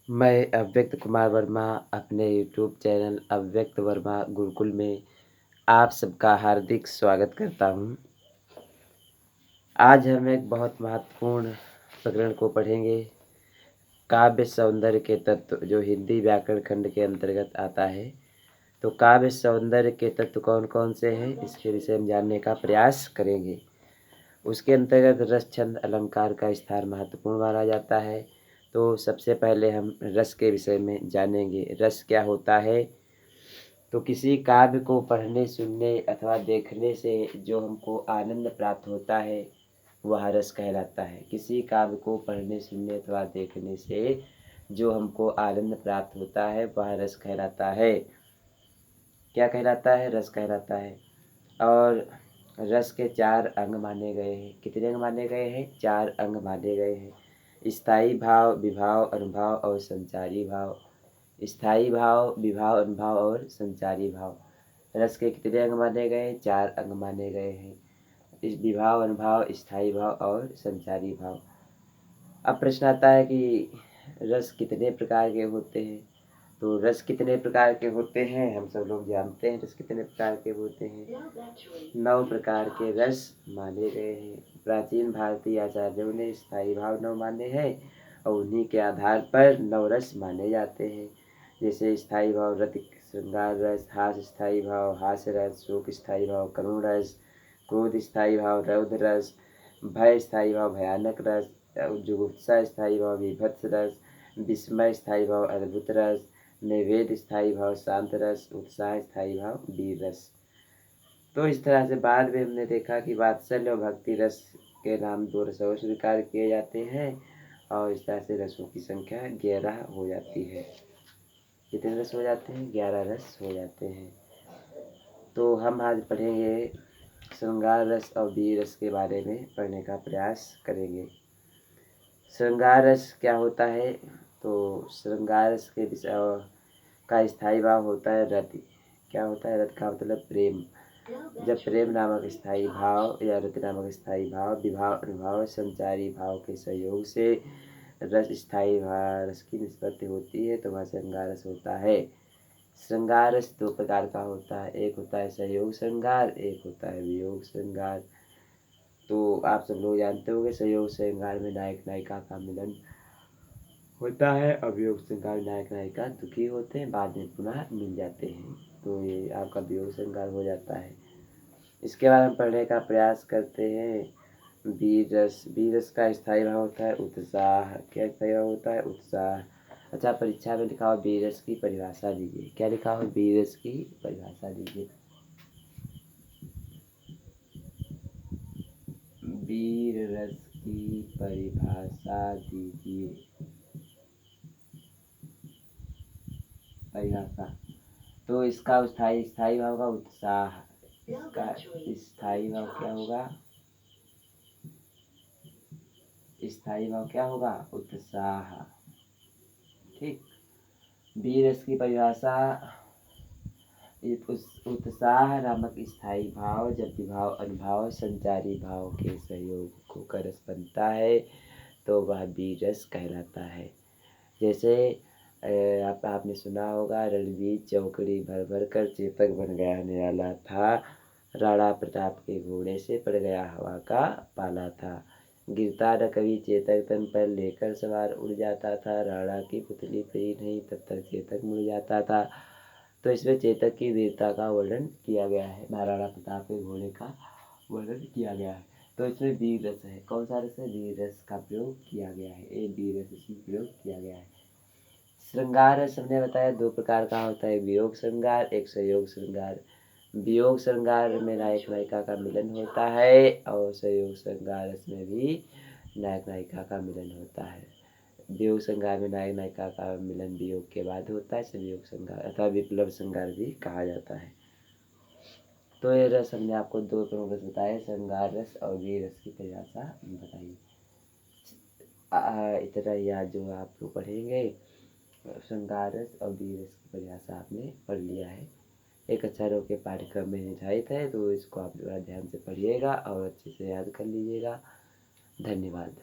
मैं अव्यक्त कुमार वर्मा अपने यूट्यूब चैनल अव्यक्त वर्मा गुरुकुल में आप सबका हार्दिक स्वागत करता हूँ। आज हम एक बहुत महत्वपूर्ण प्रकरण को पढ़ेंगे। काव्य सौंदर्य के तत्व जो हिंदी व्याकरण खंड के अंतर्गत आता है। तो काव्य सौंदर्य के तत्व कौन-कौन से हैं इसके विषय में जानने का प्रयास करेंगे। उसके अंतर्गत रस, छंद, अलंकार का स्थान महत्वपूर्ण माना जाता है। तो सबसे पहले हम रस के विषय में जानेंगे। रस क्या होता है? तो किसी काव्य को पढ़ने, सुनने अथवा देखने से जो हमको आनंद प्राप्त होता है, वह रस कहलाता है। किसी काव्य को पढ़ने, सुनने अथवा देखने से जो हमको आनंद प्राप्त होता है, वह रस कहलाता है। क्या कहलाता है? रस कहलाता है। और रस के 4 अंग माने गए हैं। कितने अंग माने गए हैं? 4 अंग माने गए हैं। स्थायी भाव, विभाव, अनुभाव और संचारी भाव। स्थायी भाव, विभाव, अनुभाव और संचारी भाव। रस के कितने अंग माने गए? 4 अंग माने गए हैं। इस विभाव, अनुभाव, स्थायी भाव और संचारी भाव। अब प्रश्न आता है कि रस कितने प्रकार के होते हैं? तो रस कितने प्रकार के होते हैं हम सब लोग जानते हैं। रस कितने प्रकार के होते हैं? 9 प्रकार के रस माने गए हैं। प्राचीन भारतीय आचार्यों ने स्थायी भाव 9 माने हैं और उन्हीं के आधार पर 9 रस माने जाते हैं। जैसे स्थायी भाव रतिक श्रृंगार रस, हास्य स्थायी भाव हास्य रस, शोक स्थायी भाव करुण रस, क्रोध स्थायी भाव रौद्र रस, भय स्थायी भाव भयानक रस, जुगुप्सा स्थायी भाव बीभत्स रस, विस्मय स्थायी भाव अद्भुत रस, निवेद स्थायी भाव शांत रस, उत्साह स्थायी भाव वीर रस। तो इस तरह से बाद में हमने देखा कि वात्सल्य और भक्ति रस के नाम 2 रस और स्वीकार किए जाते हैं और इस तरह से रसों की संख्या 11 हो जाती है। कितने रस हो जाते हैं? 11 रस हो जाते हैं। तो हम आज पढ़ेंगे श्रृंगार रस और वीर रस के बारे में पढ़ने का प्रयास करेंगे। श्रृंगार रस क्या होता है? तो श्रृंगार रस के विषय का स्थायी भाव होता है रति। क्या होता है? रति का मतलब प्रेम। जब प्रेम नामक स्थायी भाव या रति नामक स्थायी भाव, विभाव, अनुभाव, संचारी भाव के सहयोग से रस स्थायी रस की निष्पत्ति होती है तो वह श्रृंगार रस होता है। श्रृंगार रस 2 प्रकार का होता है। एक होता है सहयोग श्रृंगार, एक होता है वियोग श्रृंगार। तो आप सब लोग जानते होंगे सहयोग श्रृंगार में नायक नायिका का मिलन होता है और वियोग श्रृंगार नायक नायिका दुखी होते हैं, बाद में पुनः मिल जाते हैं। तो ये आपका वियोग श्रृंगार हो जाता है। इसके बाद हम पढ़ने का प्रयास करते हैं वीर रस। वीर रस का स्थायी भाव होता है उत्साह। क्या स्थायी भाव होता है? उत्साह। अच्छा, परीक्षा में लिखा हो वीर रस की परिभाषा दीजिए। क्या लिखा हो? वीर रस की परिभाषा दीजिए। वीर रस की परिभाषा दीजिए। परिभाषा तो इसका स्थायी भाव का उत्साह। इसका स्थायी भाव क्या होगा? स्थायी भाव क्या होगा? उत्साह। ठीक। वीर रस की परिभाषा उत्साह नामक स्थायी भाव जब विभाव, अनुभाव, संचारी भाव के सहयोग होकर रस बनता है तो वह वीर रस कहलाता है। जैसे आपने सुना होगा रणजीत चौकड़ी भर भर कर चेतक बन गया निराला था, राणा प्रताप के घोड़े से पड़ गया हवा का पाला था, गिरता न कभी चेतक तन पर लेकर सवार उड़ जाता था, राणा की पुतली फ्री नहीं तब तक चेतक मुड़ जाता था। तो इसमें चेतक की वीरता का वर्णन किया गया है, महाराणा प्रताप के घोड़े का वर्णन किया गया है। तो इसमें वीर रस है। कौन सा रस है? वीर रस का प्रयोग किया गया है। ये वीर रस इसमें प्रयोग किया गया है। श्रृंगार रस हमने बताया 2 प्रकार का होता है, वियोग श्रृंगार, एक संयोग श्रृंगार। वियोग श्रृंगार में नायक नायिका का मिलन होता है और संयोग श्रृंगार रस में भी नायक नायिका का मिलन होता है। वियोग श्रृंगार में नायक नायिका का मिलन वियोग के बाद होता है, संयोग श्रृंगार अथवा विप्लव श्रृंगार भी कहा जाता है। तो ये रस हमने आपको 2 प्रमुख रस बताए, श्रृंगार रस और वीर रस की परिभाषा बताइए। इतना ही आज जो आप लोग पढ़ेंगे श्रृंगार रस और वीर रस की परिभाषा आपने पढ़ लिया है। एक अच्छा रोग के पाठ्यक्रम में निर्धारित है तो इसको आप ध्यान से पढ़िएगा और अच्छे से याद कर लीजिएगा। धन्यवाद।